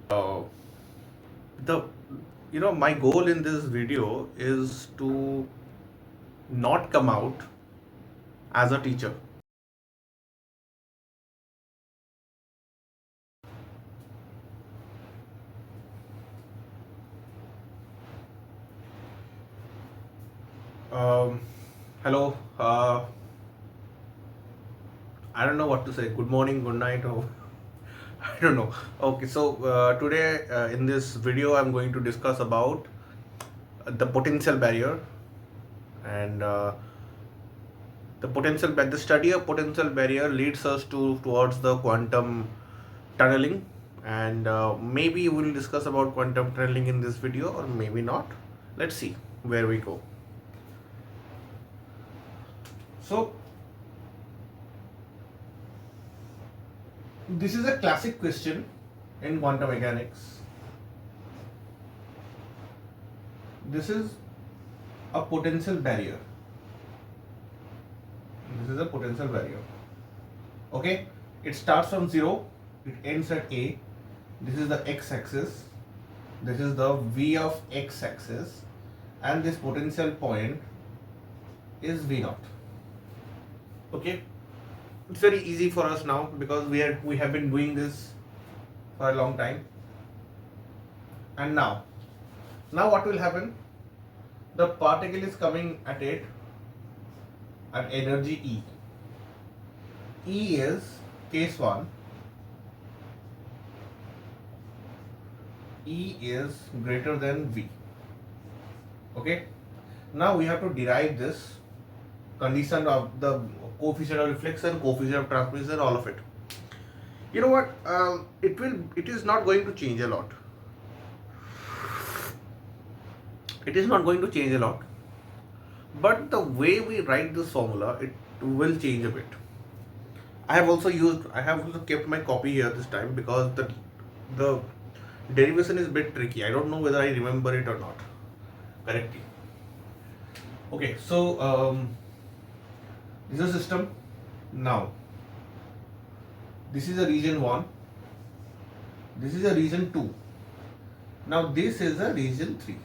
Uh, the my goal in this video is to not come out as a teacher. Um, Hello. I don't know what to say. Good morning, good night, or I don't know. Okay, so today in this video, I'm going to discuss about the potential barrier and the study of potential barrier leads us towards the quantum tunneling, and maybe we'll discuss about quantum tunneling in this video, or maybe not. Let's see where we go. So this is a classic question in quantum mechanics. This is a potential barrier. This is a potential barrier. Okay, it starts from 0, it ends at A. This is the x-axis. This is the v of x-axis, and this potential point is v0. Okay, it's very easy for us now because we have been doing this for a long time. And now what will happen? The particle is coming at it at energy E. E is case 1. E is greater than V. Okay. Now we have to derive this condition of the coefficient of reflection, coefficient of transmission, all of it. You know what? It is not going to change a lot. It is not going to change a lot. But the way we write this formula, it will change a bit. I have also kept my copy here this time because the derivation is a bit tricky. I don't know whether I remember it or not correctly. Okay, so this is a system. Now this is a region 1, this is a region 2, now this is a region 3.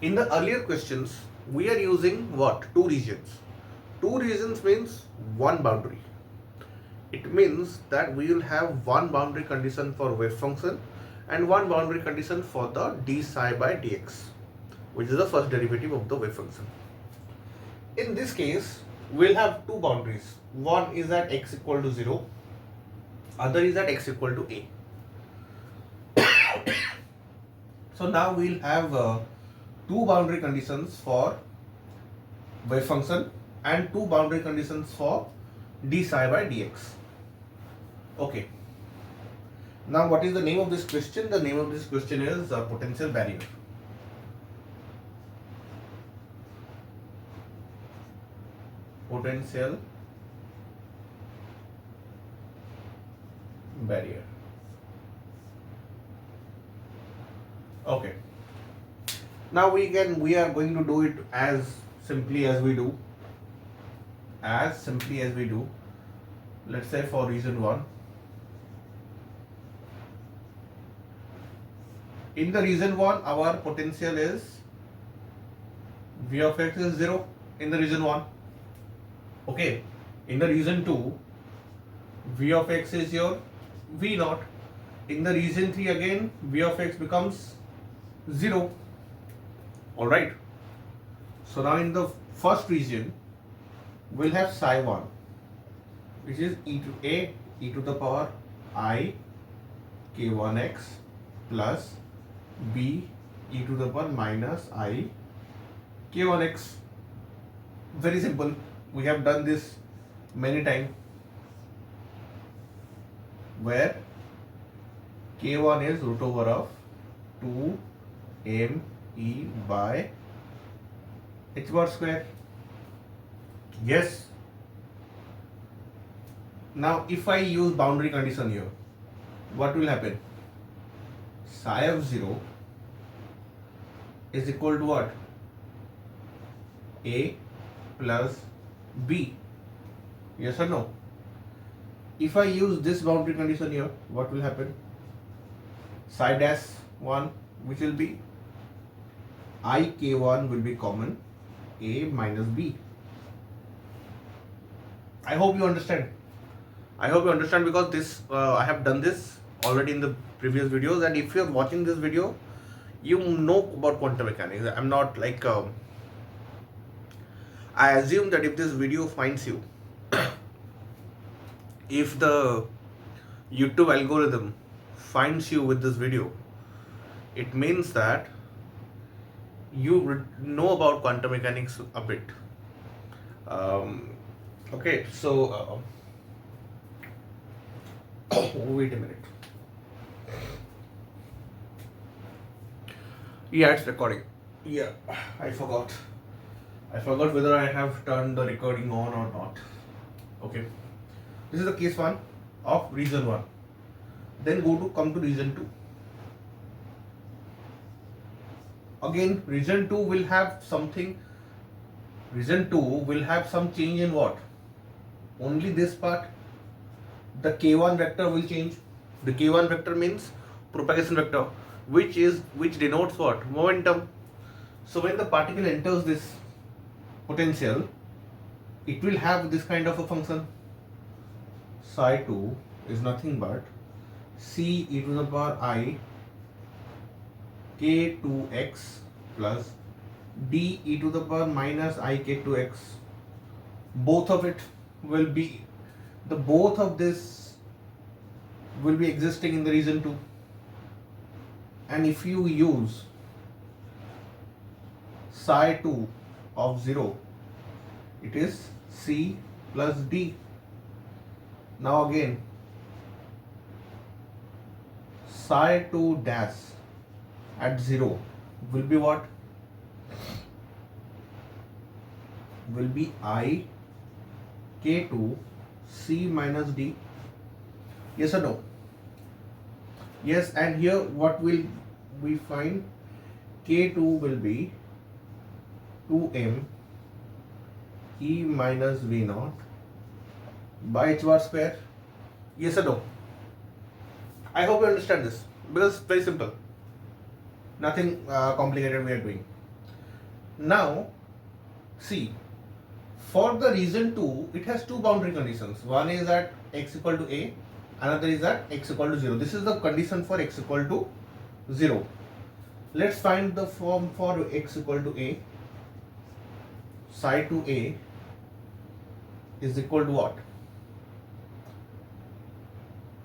In the earlier questions we are using what? Two regions. Two regions means one boundary. It means that we will have one boundary condition for wave function and one boundary condition for the d psi by dx, which is the first derivative of the wave function. In this case, we'll have two boundaries. One is at x equal to 0, other is at x equal to a. So now we'll have two boundary conditions for wave function and two boundary conditions for d psi by dx. Okay. Now what is the name of this question? The name of this question is potential barrier. Potential barrier. Okay. Now we are going to do it as simply as we do. Let's say for region 1. In the region 1, our potential is V of x is 0 in the region 1. Okay. In the region 2, V of x is your V0. In the region 3 again, V of x becomes 0. Alright. So now in the first region, we'll have psi 1, which is e to the power I k1x plus b e to the power minus I k1x. Very simple. We have done this many times, where k1 is root over of 2 m e by h bar square. Yes. Now if I use boundary condition here, what will happen? Psi of 0 is equal to what? A plus B. Yes or no? If I use this boundary condition here, what will happen? psi dash 1, which will be ik1 will be common, a minus b. I hope you understand. I hope you understand, because this I have done this already in the previous videos, and if you are watching this video, you know about quantum mechanics. I'm not like I assume that if this video finds you, if the YouTube algorithm finds you with this video, it means that you know about quantum mechanics a bit. Okay, so wait a minute. Yeah, it's recording. Yeah, I forgot whether I have turned the recording on or not. Okay, this is the case 1 of reason 1. Then come to reason 2. Again, reason 2 will have something. Reason 2 will have some change in what? Only this part. The k1 vector will change. The k1 vector means propagation vector, which denotes what? Momentum. So when the particle enters this potential, it will have this kind of a function. Psi 2 is nothing but c e to the power I k2x plus d e to the power minus I k2x. Both of this will be existing in the reason 2. And if you use psi 2 of 0, it is c plus d. Now again, psi 2 dash at 0 will be what? Will be I k2 c minus d. Yes or no? Yes, and here what will we find? K2 will be 2m e minus v0 by h bar square. Yes or no? I hope you understand this, because it's very simple. Nothing complicated we are doing. Now, see, for the reason 2, it has two boundary conditions. One is at x equal to a, another is at x equal to 0. This is the condition for x equal to 0. Let's find the form for x equal to a. Psi to a is equal to what?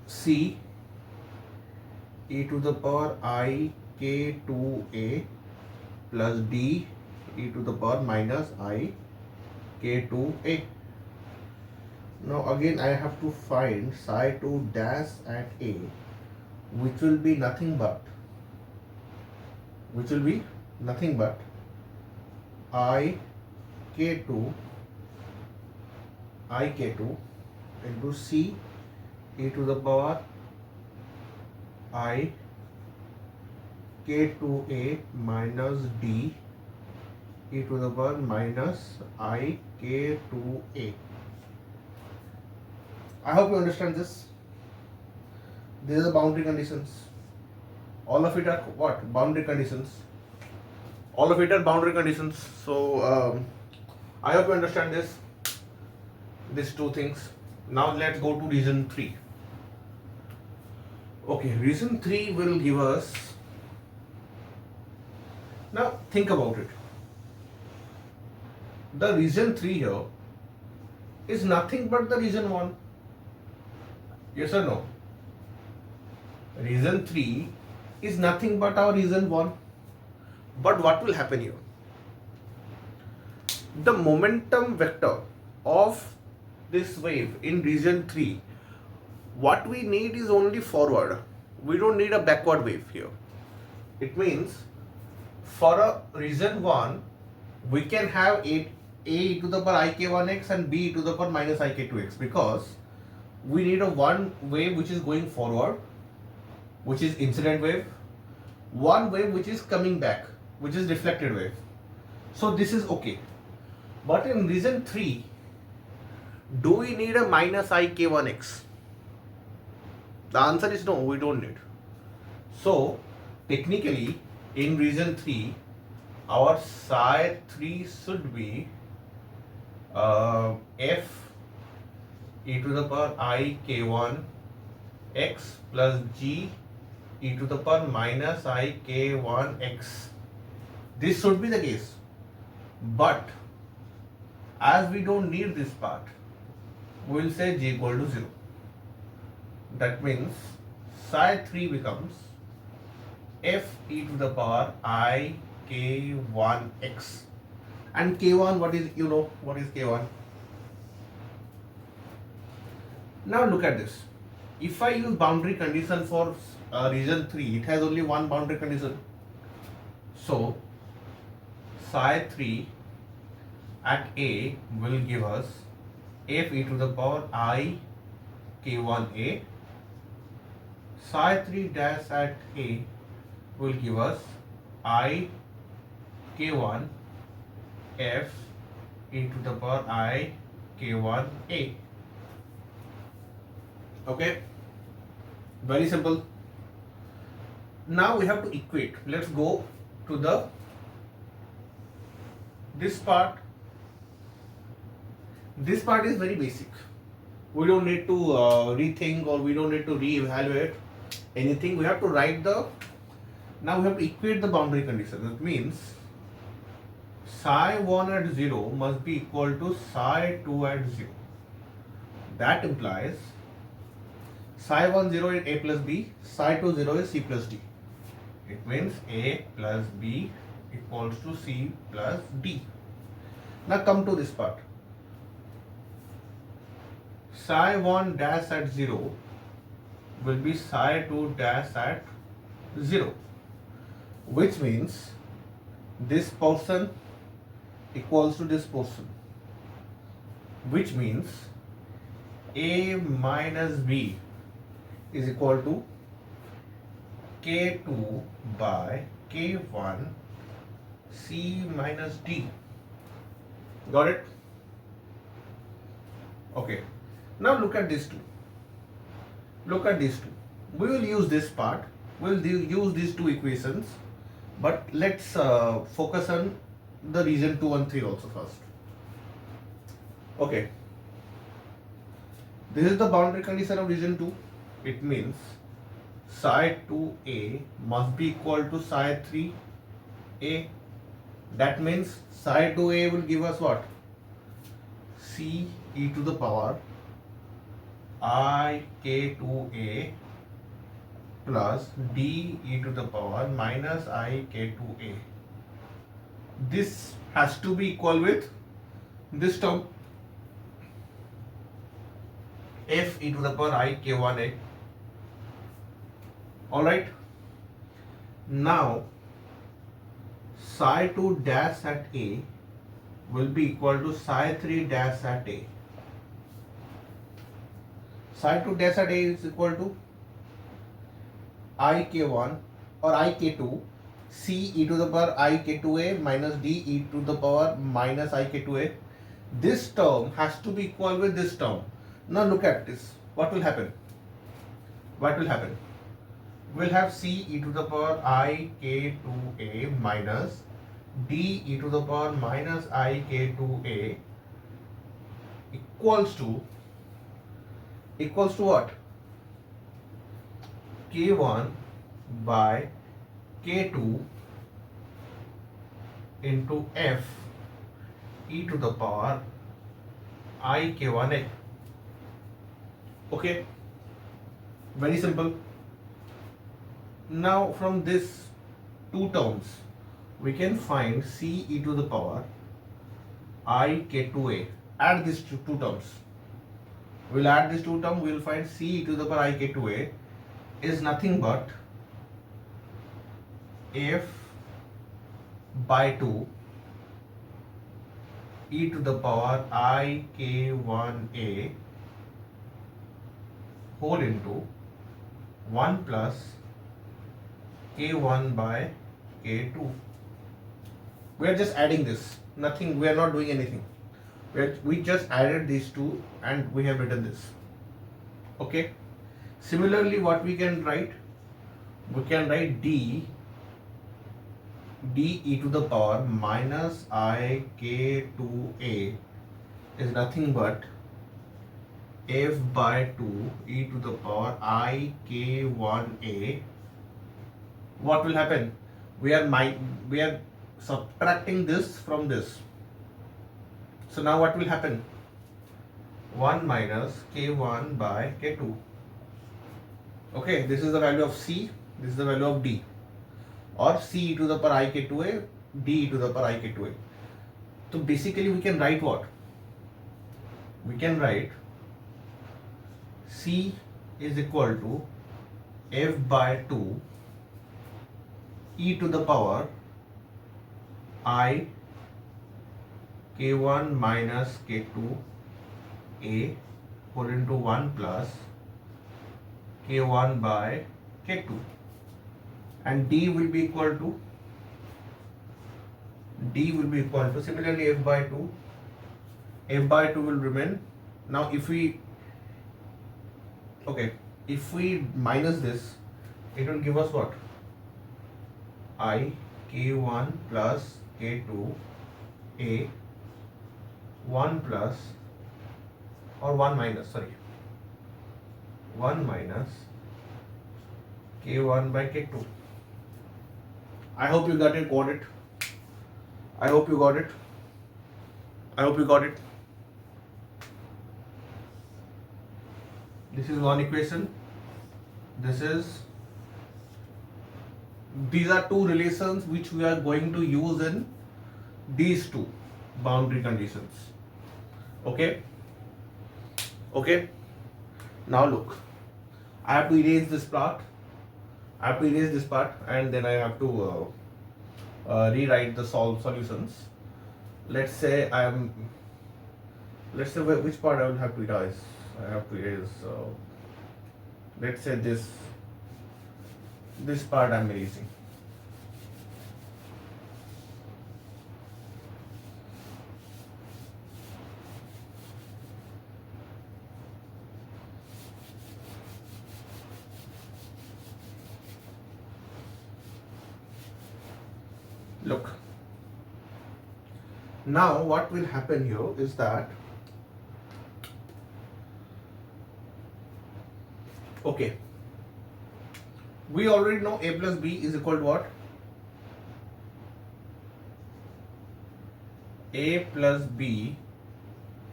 C e to the power I k2a plus d e to the power minus I k2a. Now again I have to find psi 2 dash at a, which will be nothing but I k2 into c e to the power I k2a minus d e to the power minus I k2a. I hope you understand this. These are the boundary conditions. All of it are what? Boundary conditions. All of it are boundary conditions. So I hope you understand this. These two things. Now let's go to reason 3. Okay, reason 3 will give us. Now think about it. The reason 3 here is nothing but the reason 1. Yes or no? Reason 3 is nothing but our reason 1. But what will happen here? The momentum vector of this wave in reason 3, what we need is only forward. We don't need a backward wave here. It means for a reason 1, we can have a to the power ik1x and b to the power minus ik2x, because we need a one wave which is going forward, which is incident wave, one wave which is coming back, which is reflected wave. So this is okay. But in reason 3, do we need a minus ik1x? The answer is no, we don't need. So technically in region 3 our psi 3 should be f e to the power I k1 x plus g e to the power minus I k1 x. This should be the case, but as we don't need this part, we will say g equal to 0. That means psi 3 becomes f e to the power I k1 x. And k1, what is, what is k1? Now look at this. If I use boundary condition for region 3, it has only one boundary condition. So psi 3 at A will give us f e to the power I k1a. Psi 3 dash at A will give us I k1 f e to the power I k1a. Okay, very simple. Now we have to equate. Let's go to this part. This part is very basic. We don't need to rethink, or we don't need to re-evaluate anything. We have to write now we have to equate the boundary condition. That means psi 1 at 0 must be equal to psi 2 at 0. That implies psi 1 0 is a plus b, psi 2 0 is c plus d. It means a plus b equals to c plus d. Now come to this part. Psi 1 dash at 0 will be psi 2 dash at 0, which means this portion equals to this portion, which means a minus b is equal to k2 by k1 c minus d. Got it? Okay. Now look at these two. Look at these two. We will use this part. We will use these two equations. But let's focus on the region 2 and 3 also first. Okay. This is the boundary condition of region 2. It means psi 2a must be equal to psi 3a. That means psi 2a will give us what? C e to the power I k2a plus d e to the power minus I k2a. This has to be equal with this term, f e to the power I k1a. Alright. Now psi 2 dash at A will be equal to psi 3 dash at A. Psi 2 dash at A is equal to I k1 or I k2 c e to the power I k2a minus d e to the power minus I k2a. This term has to be equal with this term. Now look at this. What will happen? What will happen? We'll have c e to the power I k2a minus d e to the power minus I k2a equals to what? k1 by k2 into f e to the power I k1a. Okay, very simple. Now from this two terms we can find c e to the power I k2a. Add these two terms. We'll add these two terms. We'll find c e to the power I k2a is nothing but f by 2 e to the power I k1a whole into 1 plus k1 by k2. We are just adding this. Nothing. We are not doing anything. We just added these two and we have written this. Okay. Similarly, what we can write? we can write d e to the power minus I k2a is nothing but f by 2 e to the power I k1a. What will happen? We are subtracting this from this. So now what will happen? 1 minus k1 by k2. Okay, this is the value of c, this is the value of d, or c e to the power I k2a, d e to the power I k2a. So basically we can write what? We can write c is equal to f by 2 e to the power I k1 minus k2 a whole into 1 plus k1 by k2, and d will be equal to similarly f by 2 will remain. Now if we minus this, it will give us what? I k1 plus k2 a 1 plus or 1 minus k1 by k2. I hope you got it. I hope you got it. This is one equation. These are two relations which we are going to use in these two boundary conditions. Okay. Now look, I have to erase this part. And then I have to rewrite the solutions. Let's say which part I will have to erase. I have to erase. Let's say this part I am erasing. Look, now what will happen here is that, okay, we already know a plus b is equal to what? A plus b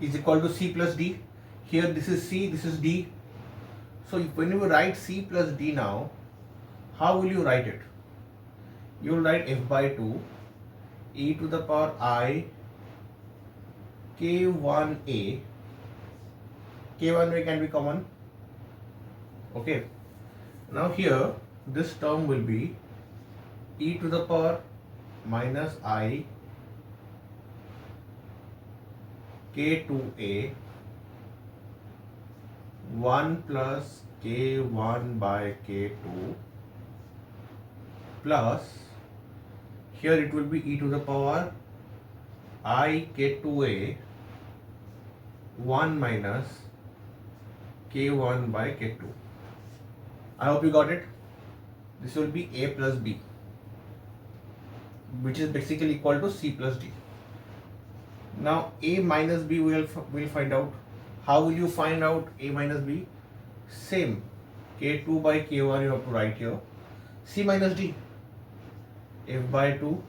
is equal to c plus d. Here this is c, this is d. So when you write c plus d now, how will you write it? You will write f by 2 e to the power I k1a. K1a can be common. Okay. Now here this term will be e to the power minus I k2a 1 plus k1 by k2 plus, here it will be e to the power I k2a 1 minus k1 by k2. I hope you got it. This will be a plus b, which is basically equal to c plus d. Now a minus b we'll find out. How will you find out a minus b? Same, k2 by k1 you have to write here. C minus d, f by 2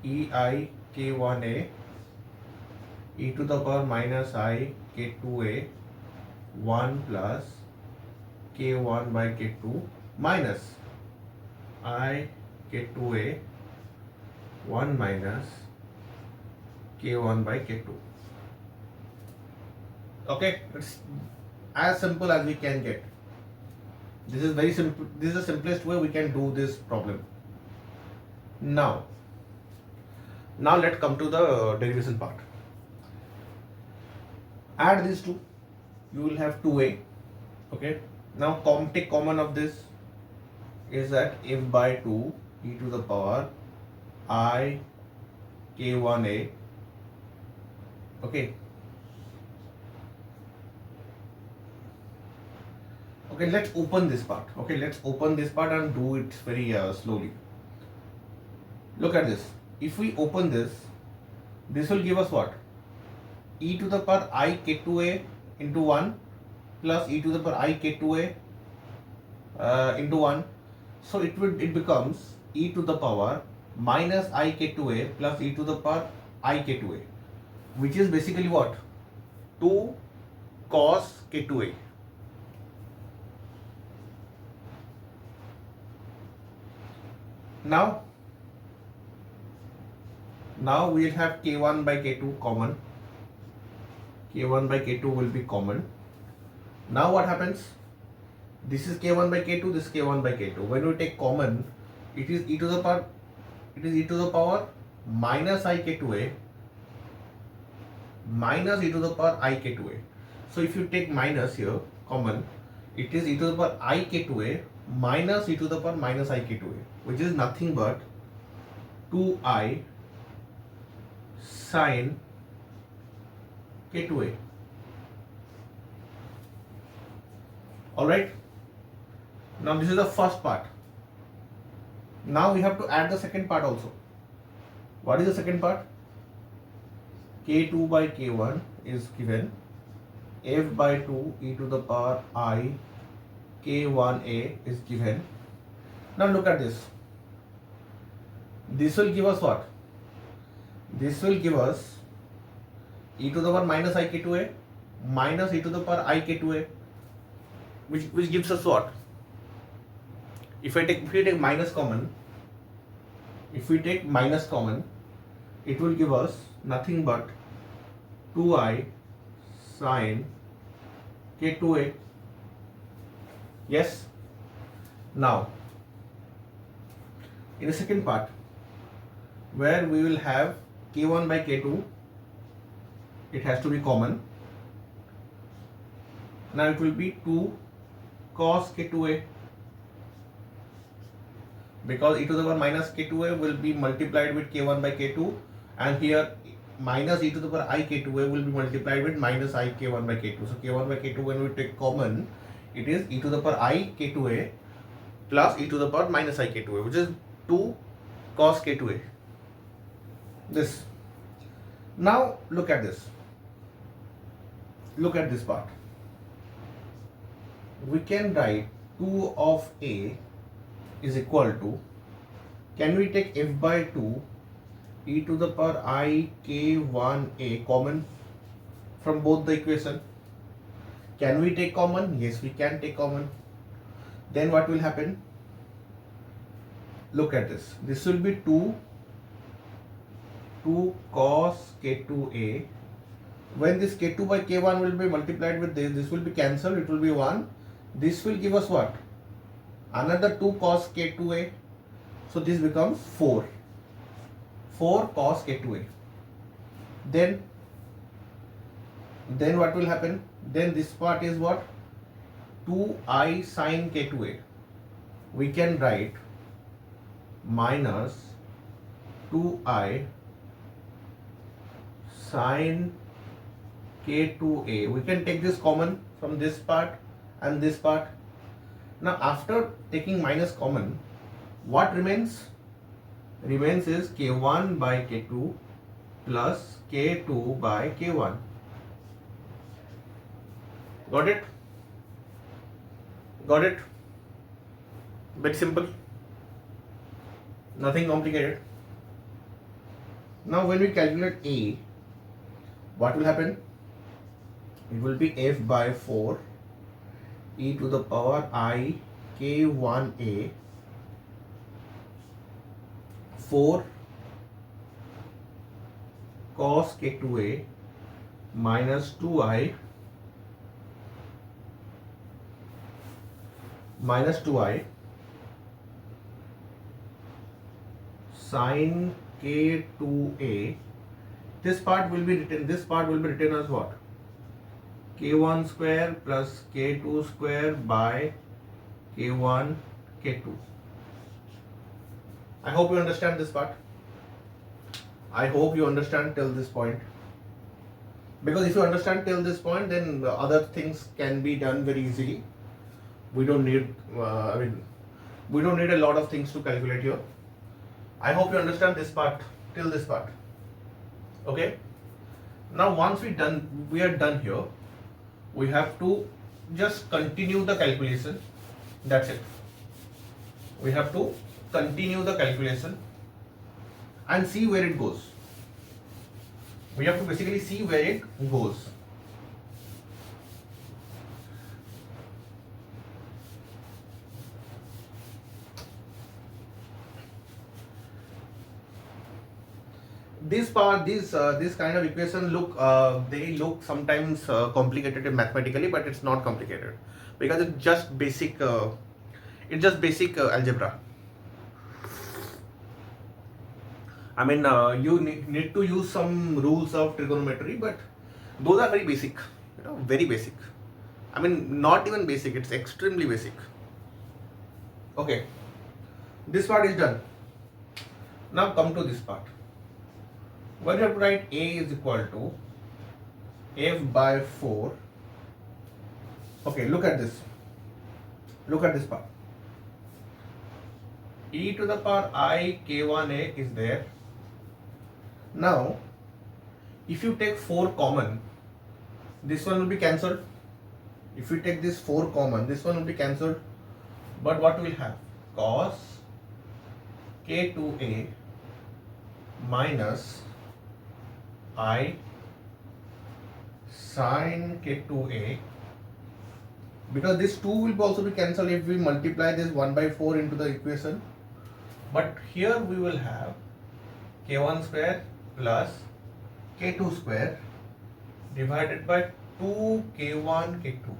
ei k1a e to the power minus I k2a 1 plus k1 by k2 minus I k2a 1 minus k1 by k2. Okay, it's as simple as we can get. This is very simple. This is the simplest way we can do this problem. Now let's come to the derivation part. Add these two, you will have 2a. Okay. Now take common of this is that f by 2 e to the power I k1a. Okay. Okay, let's open this part. Okay, let's open this part and do it very slowly. Look at this. If we open this will give us what? E to the power I k2a into 1 plus e to the power I k2a into 1. So it becomes e to the power minus I k2a plus e to the power I k2a, which is basically what? 2 cos k2a. Now we'll have k1 by k2 common. K1 by k2 will be common. Now what happens? This is k1 by k2, this is k1 by k2. When we take common, it is e to the power minus I k2a minus e to the power I k2a. So if you take minus here common, it is e to the power I k2a minus e to the power minus I k2a, which is nothing but 2I sine k2a. Alright. Now this is the first part. Now we have to add the second part also. What is the second part? K2 by K1 is given. F by 2 e to the power I K1a is given. Now look at this. This will give us what? This will give us e to the power minus I k2a minus e to the power I k2a, which gives us what? If we take minus common, it will give us nothing but 2I sine k2a. Yes. Now in the second part, where we will have k1 by k2, it has to be common. Now it will be 2 cos k2a, because e to the power minus k2a will be multiplied with k1 by k2, and here minus e to the power I k2a will be multiplied with minus I k1 by k2. So k1 by k2, when we take common, it is e to the power I k2a plus e to the power minus I k2a, which is 2 cos k2a. This. Now look at this. Look at this part. We can write 2 of a is equal to, can we take f by 2 e to the power I k1a common from both the equation? Can we take common? Yes, we can take common. Then what will happen? Look at this. This will be 2 cos k2a. When this k2 by k1 will be multiplied with this will be cancelled, it will be 1. This will give us what? Another 2 cos k2a. So this becomes 4 cos k2a. Then what will happen? Then this part is what? 2I sine k2a. We can write minus 2I sine k2a. We can take this common from this part and this part. Now after taking minus common, what remains? Remains is k1 by k2 plus k2 by k1. Got it? Got it? Bit simple. Nothing complicated. Now when we calculate a, what will happen? It will be f by 4 e to the power I k1a 4 cos k2a minus 2I sin k2a. This part will be written as what? k1 square plus k2 square by k1 k2. I hope you understand this part. I hope you understand till this point. Because if you understand till this point, then the other things can be done very easily. We don't need, we don't need a lot of things to calculate here. I hope you understand this part till this part. Okay. Now once we are done here, we have to just continue the calculation. That's it. We have to continue the calculation and see where it goes. We have to basically see where it goes. This kind of equation look, they look sometimes complicated mathematically, but it's not complicated because it's just basic algebra. I mean, you need to use some rules of trigonometry, but those are very basic, very basic. I mean, not even basic, it's extremely basic. Okay, this part is done. Now come to this part. Where you have to write A is equal to F by 4. Okay, look at this. Look at this part. E to the power I k1a is there. Now, if you take 4 common, this one will be cancelled. If you take this 4 common, this one will be cancelled. But what will have? Cos k2a minus I sin k2a, because this 2 will also be cancelled if we multiply this 1 by 4 into the equation. But here we will have k1 square plus k2 square divided by 2 k1 k2.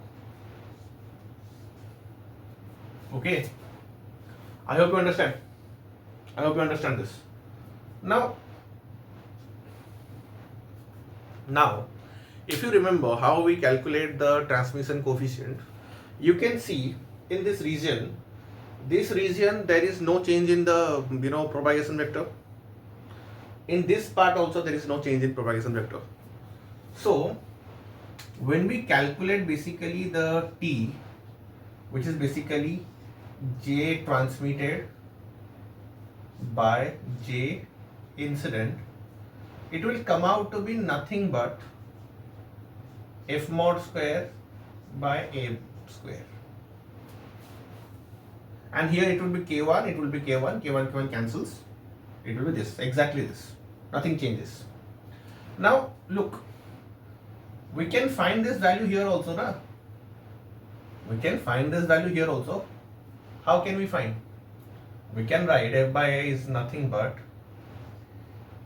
Okay, I hope you understand. I hope you understand this. Now, if you remember how we calculate the transmission coefficient, you can see in this region there is no change in the propagation vector. In this part also there is no change in propagation vector. So when we calculate basically the T, which is basically J transmitted by J incident, it will come out to be nothing but F mod square by A square. And here it will be K1, it will be K1, K1 cancels. It will be this, exactly this. Nothing changes. Now look, we can find this value here also, na? We can find this value here also. How can we find? We can write F by A is nothing but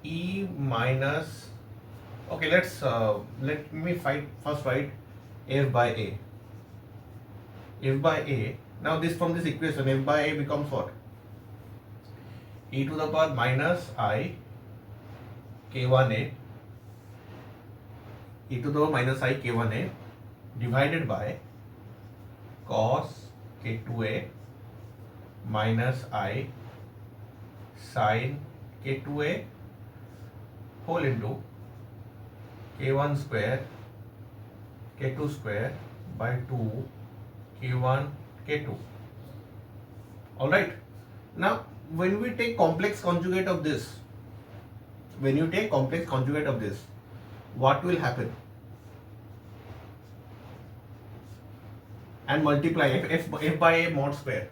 E minus, okay, let me first write F by A. F by A, now this from this equation, F by A becomes what? E to the power minus I k1a, e to the power minus I k1a divided by cos k2a minus I sin k2a whole into k1 square k2 square by 2 k1 k2. Alright, now when we take complex conjugate of this, what will happen? And multiply f by a mod square.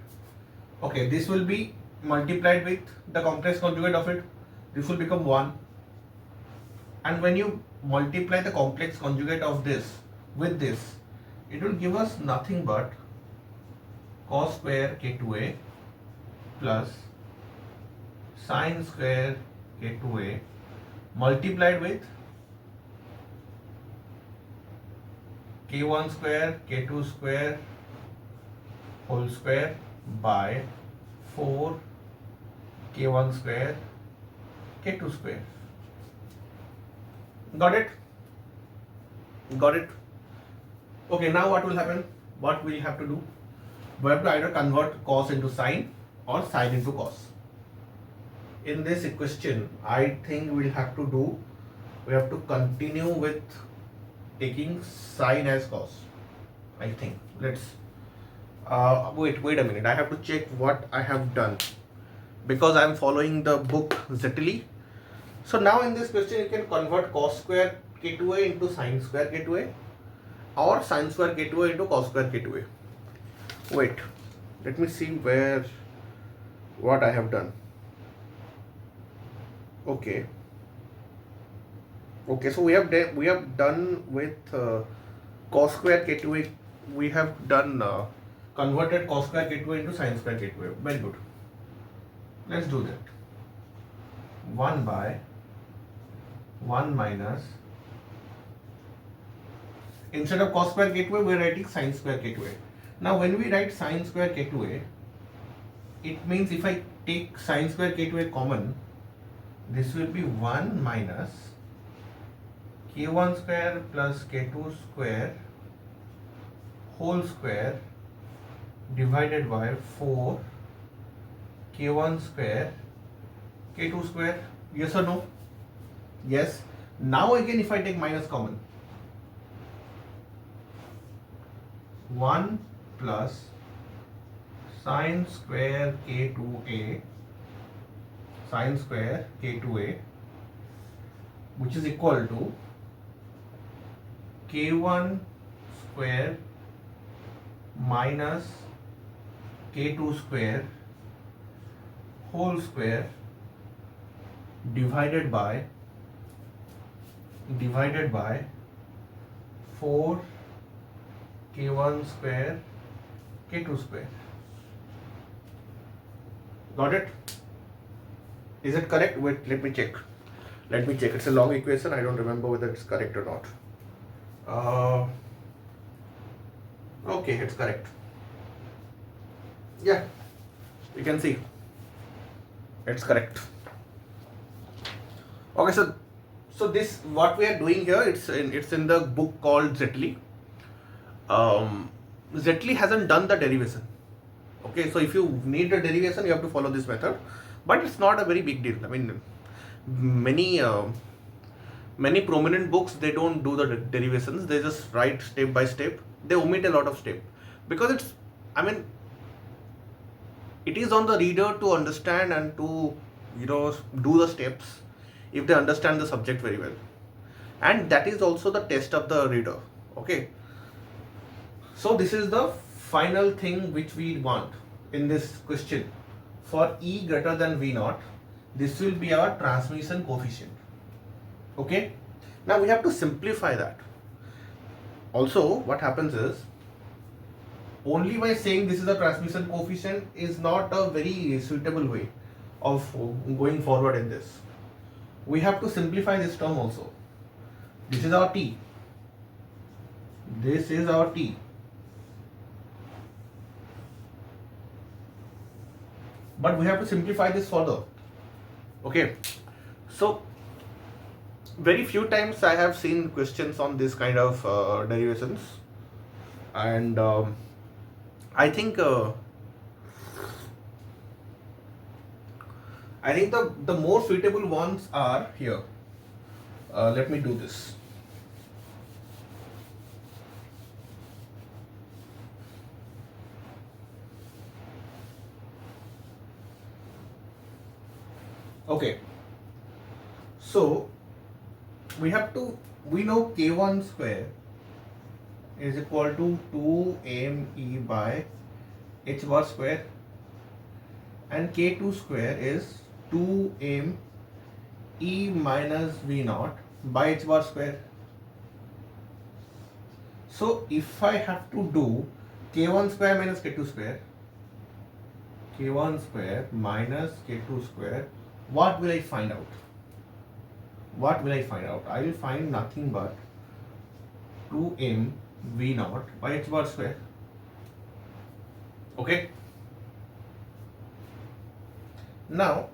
Okay, this will be multiplied with the complex conjugate of it. This will become 1. And when you multiply the complex conjugate of this with this, it will give us nothing but cos square k2a plus sin square k2a multiplied with k1 square k2 square whole square by 4 k1 square k2 square. Got it? Got it? Okay, now what will happen? What we have to do? We have to either convert cos into sine or sine into cos. In this equation, I think we have to continue with taking sine as cos. I think. Let's Wait a minute. I have to check what I have done because I am following the book Zetily. So now in this question, you can convert cos square k2a into sin square k2a or sin square k2a into cos square k2a. Wait, let me see what I have done. Okay. So we have done with cos square k2a. We have done converted cos square k2a into sin square k2a. Very good. Let's do that. 1 by 1 minus, instead of cos square k2a, we are writing sin square k2a. Now when we write sin square k2a, it means if I take sin square k2a common, this will be 1 minus k1 square plus k2 square whole square divided by 4 k1 square k2 square. Yes or no? Yes. Now again, if I take minus common, 1 plus sin square k2a which is equal to k1 square minus k2 square whole square divided by 4 k1 square k2 square. Got it? Is it correct? Wait, let me check. It's a long equation. I don't remember whether it's correct or not. Okay, it's correct. Yeah, you can see it's correct. Okay, so this what we are doing here. It's in the book called Zetily. Zetily hasn't done the derivation. Okay, so if you need the derivation, you have to follow this method, but it's not a very big deal. I mean, many prominent books, they don't do the derivations. They just write step by step. They omit a lot of step because it is on the reader to understand and to do the steps if they understand the subject very well, and that is also the test of the reader. Okay, so this is the final thing which we want in this question. For E greater than V naught, this will be our transmission coefficient. Okay, now we have to simplify that. Also, what happens is, only by saying this is the transmission coefficient is not a very suitable way of going forward in this. We have to simplify this term also. This is our T. This is our T. But we have to simplify this further. Okay, so very few times I have seen questions on this kind of derivations, and I think the more suitable ones are here. Let me do this. Okay, so we know k1 square is equal to 2me by h bar square, and k2 square is 2m e minus v naught by h bar square. So if I have to do k1 square minus k2 square, k1 square minus k2 square, what will I find out? I will find nothing but 2m v naught by h bar square. Okay. Now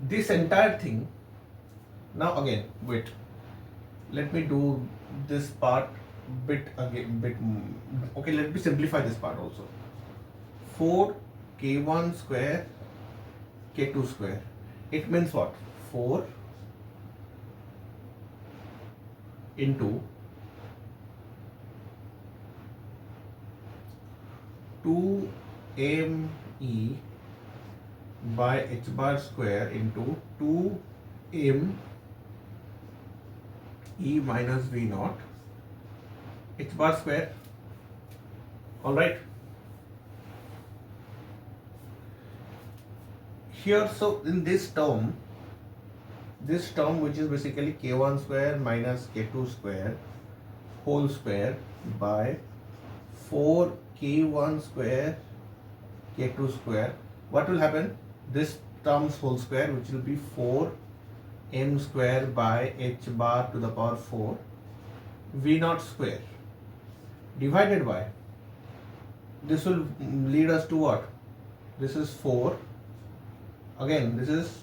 this entire thing. Now again, wait. Let me do this part bit again. Okay, let me simplify this part also. 4 k1 square k2 square. It means what? 4 into 2me by h bar square into 2m e minus v naught h bar square. All right. Here, so in this term which is basically k1 square minus k2 square whole square by 4 k1 square k2 square, what will happen? This term's whole square, which will be 4 m square by h bar to the power 4 v naught square divided by, this will lead us to what? This is 4, again this is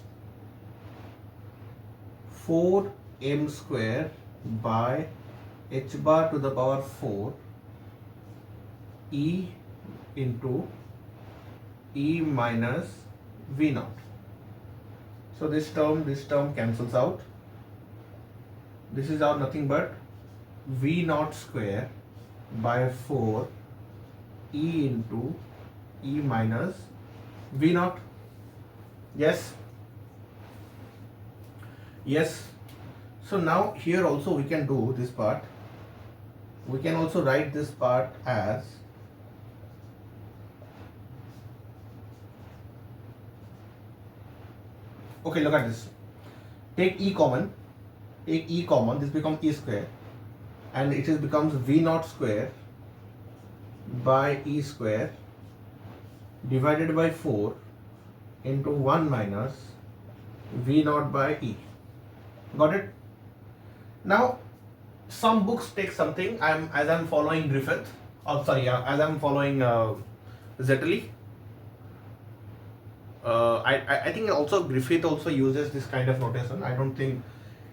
4 m square by h bar to the power 4 e into e minus v naught. So this term cancels out. This is our nothing but v naught square by 4 e into e minus v naught. Yes. Yes. So now here also we can do this part. We can also write this part as okay, look at this. Take e common, this becomes e square, and it becomes v naught square by e square divided by 4 into 1 minus v naught by e. Got it? Now some books take something. As I'm following Griffith, as I'm following Zetterly. I think also Griffith also uses this kind of notation. I don't think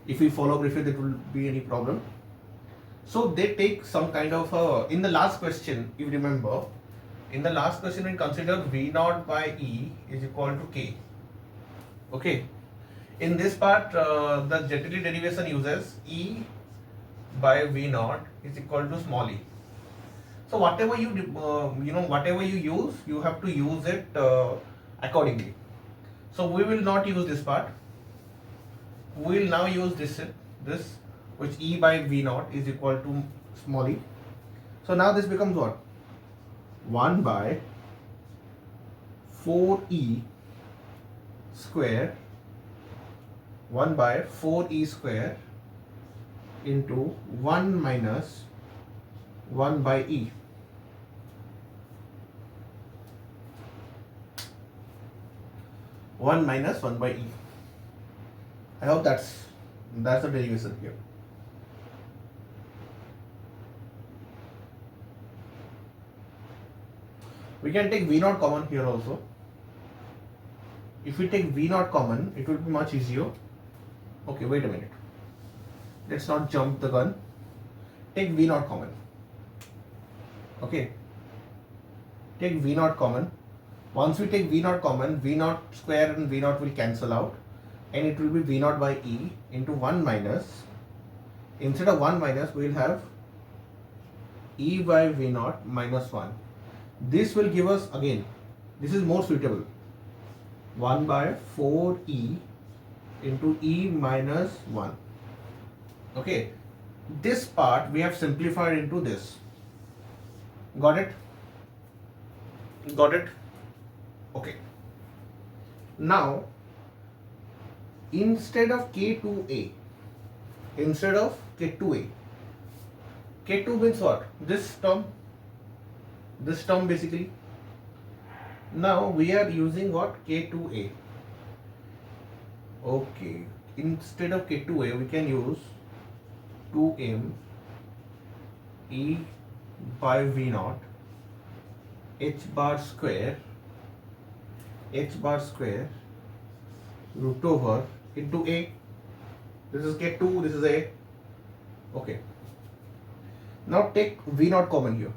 if we follow Griffith it will be any problem. So they take some kind of in the last question, if you remember, in the last question we consider v naught by e is equal to k. Okay. In this part, the Zetterly derivation uses e by v naught is equal to small e. So whatever you whatever you use, you have to use it accordingly. So we will not use this part. We will now use this which e by v naught is equal to small e. So now this becomes what? 1 by 4e square 1 by 4e square into 1 minus 1 by e. One minus 1 by e. I hope that's the derivation here. We can take v naught common here also. If we take v naught common, it will be much easier. Okay, wait a minute. Let's not jump the gun. Take v naught common. Okay. Take v naught common. Once we take v naught common, v naught square and v naught will cancel out, and it will be v naught by e into 1 minus. Instead of 1 minus, we will have e by v naught minus 1. This will give us, again, this is more suitable, 1 by 4e into e minus 1. Okay, this part we have simplified into this. Got it? Got it? Okay. Now, instead of K2A, K2 means what? This term basically. Now we are using what? K2A. Okay. Instead of K2A, we can use 2m e by v naught h bar square root over into a. This is K2, this is a. Okay. Now take v naught common here.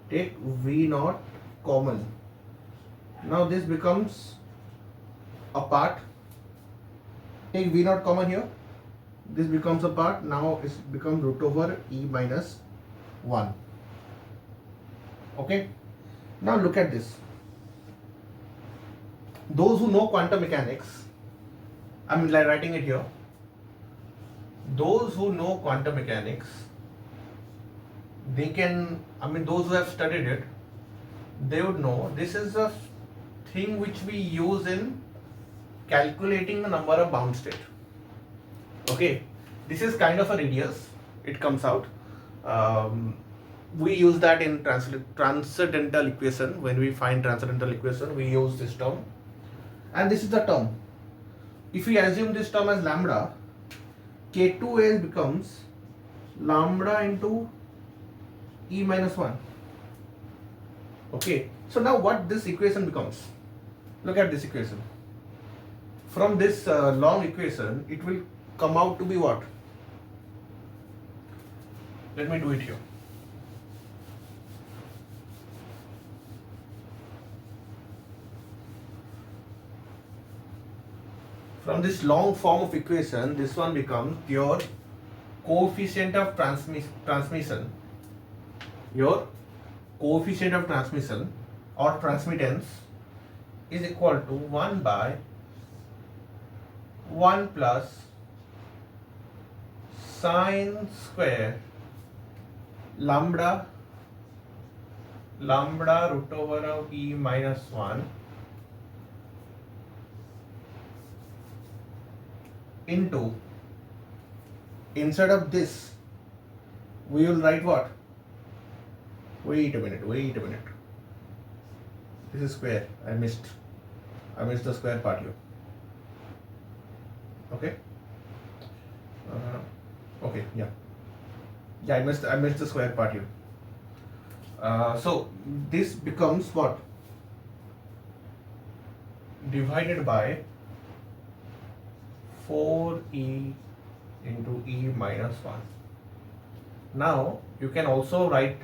Take v naught common. Now this becomes a part. Take v naught common here. This becomes a part. Now it becomes root over e minus 1. Okay. Now look at this. Those who know quantum mechanics, I'm like writing it here. Those who know quantum mechanics, they can, those who have studied it, they would know this is a thing which we use in calculating the number of bound state. Okay, this is kind of a radius, it comes out. We use that in transcendental equation. When we find transcendental equation, we use this term, and this is the term. If we assume this term as lambda, K2A becomes lambda into E minus 1. Okay, so now what this equation becomes? Look at this equation. From this long equation, it will come out to be what? Let me do it here. From this long form of equation, this one becomes your coefficient of transmission. Your coefficient of transmission or transmittance is equal to 1 by 1 plus sine square lambda root over of E minus 1 into, instead of this we will write what? Wait a minute. This is square. I missed the square part here. Okay. Okay. Yeah. I missed the square part here. So this becomes what? Divided by 4e into e minus 1. Now you can also write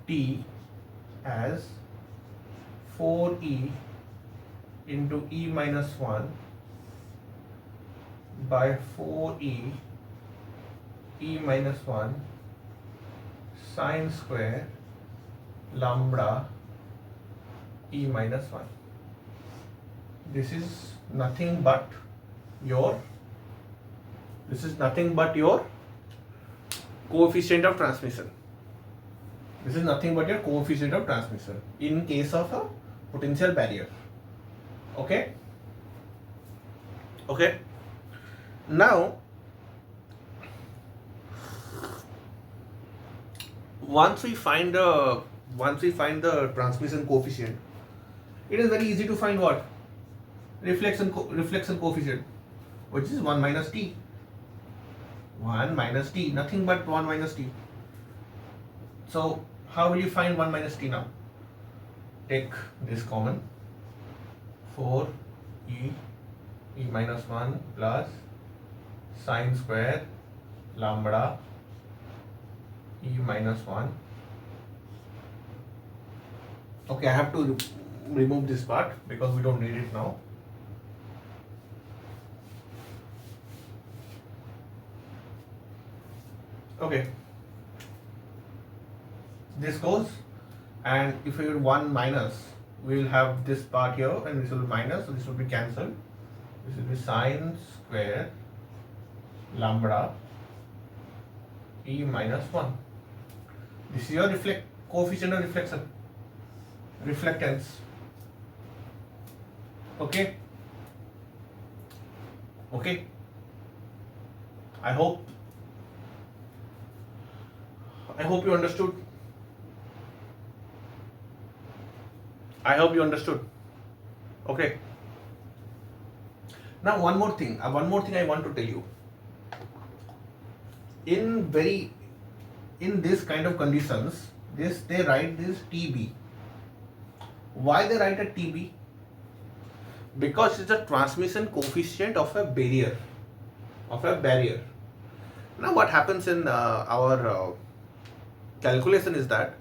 t as 4e into e minus 1 by 4e e minus 1 sine square lambda e minus 1. This is nothing but your coefficient of transmission. This is nothing but your coefficient of transmission in case of a potential barrier. Okay. Now, once we find the transmission coefficient, it is very easy to find what? Reflection coefficient, which is 1 minus t. 1 minus t, nothing but 1 minus t. So how will you find 1 minus t now? Take this common. 4e minus 1 plus sine square lambda e minus 1. Okay, I have to remove this part because we don't need it now. Okay, this goes, and if we have 1 minus, we will have this part here, and this will be minus, so this will be cancelled. This will be sine square lambda e minus 1. This is your coefficient of reflectance. Okay. I hope you understood. Okay. Now one more thing I want to tell you. In this kind of conditions, they write this TB. Why they write a TB? Because it's a transmission coefficient of a barrier. Now what happens in our calculation is that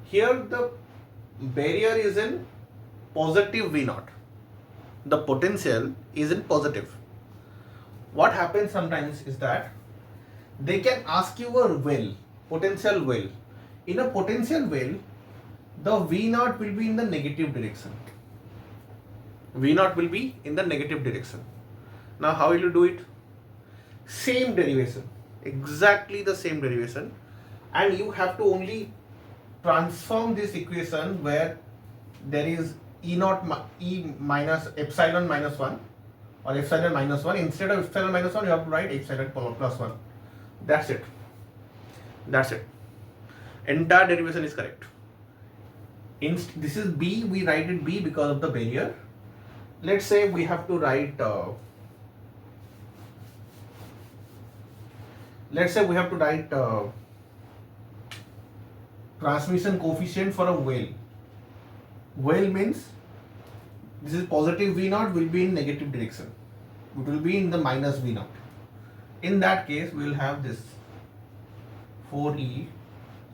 here the barrier is in positive V naught. The potential is in positive. What happens sometimes is that they can ask you a potential well. In a potential well, the V naught will be in the negative direction. V naught will be in the negative direction. Now how will you do it? Same derivation, exactly the same derivation, and you have to only transform this equation where there is E naught E minus epsilon minus 1 or epsilon minus 1. Instead of epsilon minus 1, you have to write epsilon plus 1. That's it. That's it. Entire derivation is correct. This is B, we write it B because of the barrier. Let's say we have to write transmission coefficient for a well. Well means this is positive V naught will be in negative direction. It will be in the minus V naught. In that case, we will have this 4E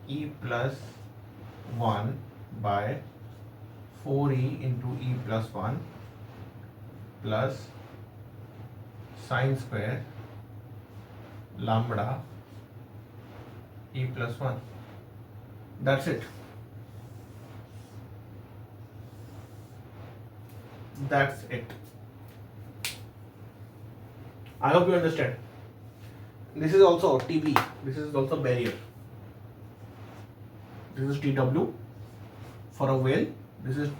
E plus 1 by 4E into E plus 1 plus sine square lambda E plus 1. That's it. That's it. I hope you understand. This is also TB. This is also barrier. This is TW for a well. This is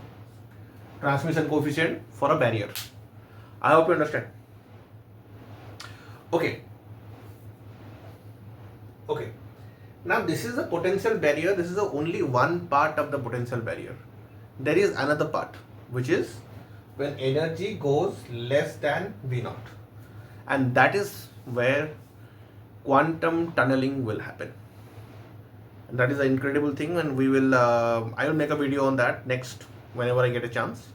transmission coefficient for a barrier. I hope you understand. Okay. Okay. Now this is a potential barrier. This is only one part of the potential barrier. There is another part, which is when energy goes less than V naught, and that is where quantum tunneling will happen. And that is an incredible thing, and we will I will make a video on that next whenever I get a chance.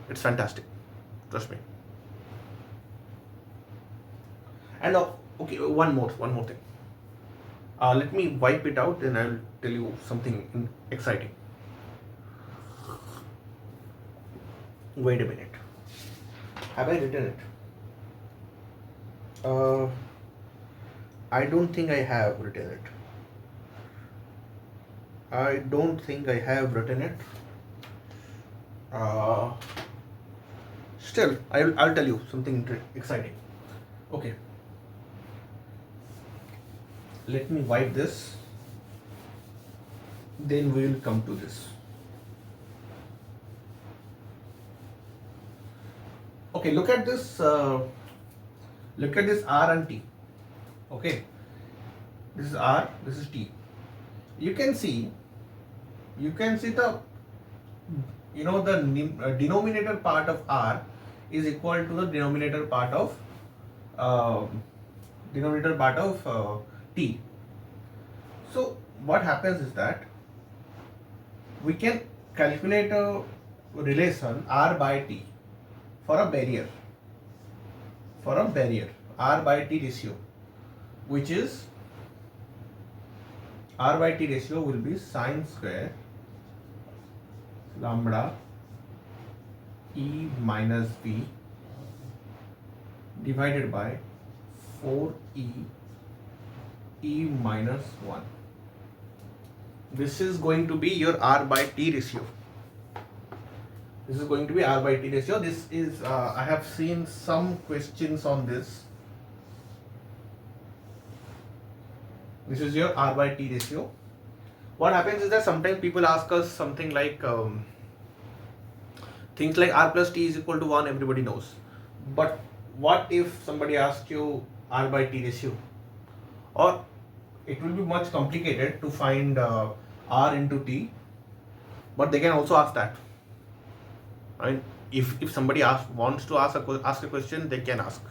It's fantastic, trust me. And okay, one more thing. Let me wipe it out and I will tell you something exciting. Wait a minute. Have I written it? I don't think I have written it. Still, I'll tell you something exciting. Okay. Let me wipe this. Then we will come to this. Okay, look at this. Look at this R and T. Okay, this is R. This is T. You can see the the denominator part of R is equal to the denominator part of T. So what happens is that we can calculate a relation R by T for a barrier. R by T ratio, which is R by T ratio will be sine square lambda E minus V divided by 4E E minus 1. This is going to be your R by T ratio. This is going to be R by T ratio. This is, I have seen some questions on this. This is your R by T ratio. What happens is that sometimes people ask us something like, things like R plus T is equal to 1, everybody knows. But what if somebody asks you R by T ratio? Or it will be much complicated to find R into T, but they can also ask that. I mean, if somebody wants to ask a question, they can ask.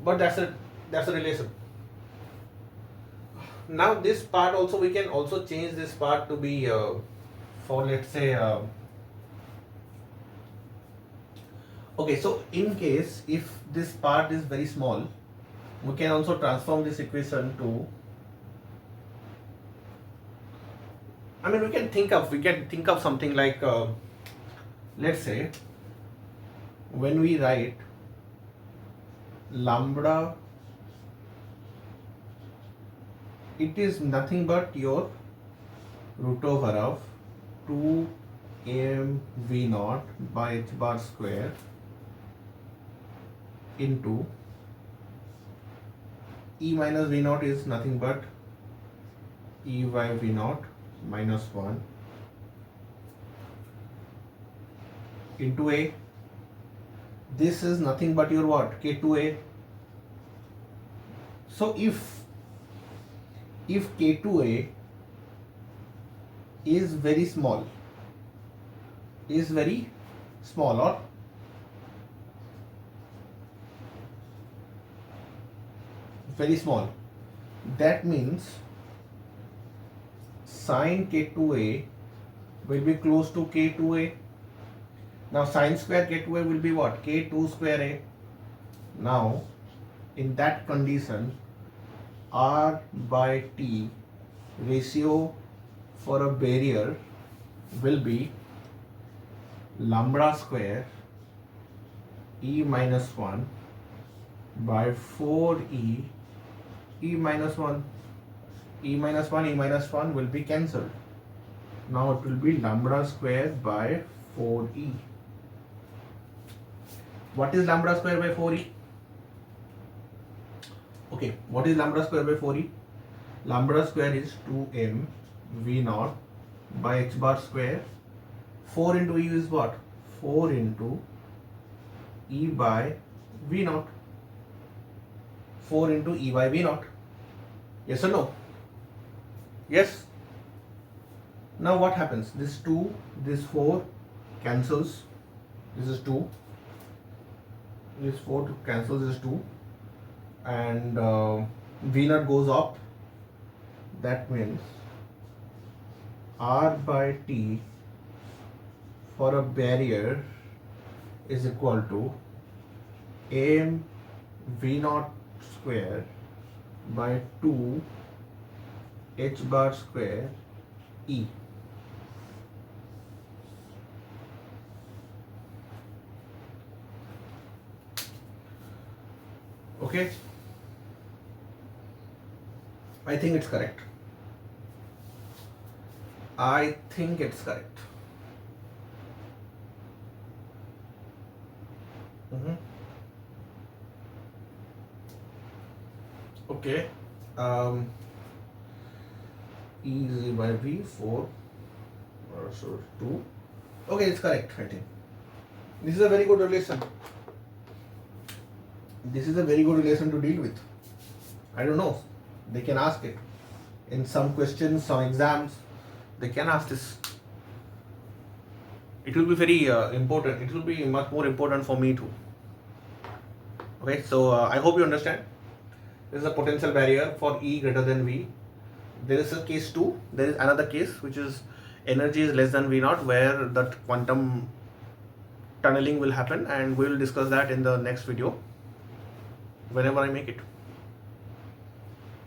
But that's a relation. Now this part also, we can also change this part to be for, let's say, okay, so in case if this part is very small, we can also transform this equation to, I mean, we can think of something like, let's say, when we write lambda it is nothing but your root over of 2 m v naught by h bar square into E minus V naught is nothing but E by V naught minus 1 into A. This is nothing but your what? K2A. So if K2A is very small or very small, that means sine K2A will be close to K2A. Now sine square K2A will be what? K2 square A. Now in that condition, R by T ratio for a barrier will be lambda square E minus 1 by 4E E minus 1. E minus 1, E minus 1 will be cancelled. Now it will be lambda square by 4E. What is lambda square by 4E? Okay, what is lambda square by 4E? Lambda square is 2m V naught by h bar square. 4 into E is what? 4 into E by V naught. 4 into E by V naught. Yes or no? Yes. Now what happens? This 2, this 4 cancels. This is 2. This 4 cancels this 2. And V naught goes up. That means R by T for a barrier is equal to m V naught square by 2 h bar square E. Okay, I think it's correct. I think it's correct. Okay. E is by V 4 so 2. Okay, it's correct, I think. This is a very good relation. This is a very good relation to deal with. I don't know. They can ask it. In some questions, some exams, they can ask this. It will be very important. It will be much more important for me too. Okay, so I hope you understand. There is a potential barrier for E greater than V. There is a case 2. There is another case which is energy is less than V naught, where that quantum tunneling will happen, and we will discuss that in the next video whenever I make it.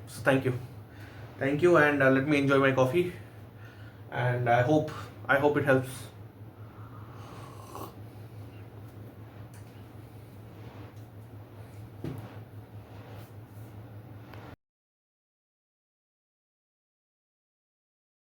So thank you, and let me enjoy my coffee, and I hope it helps.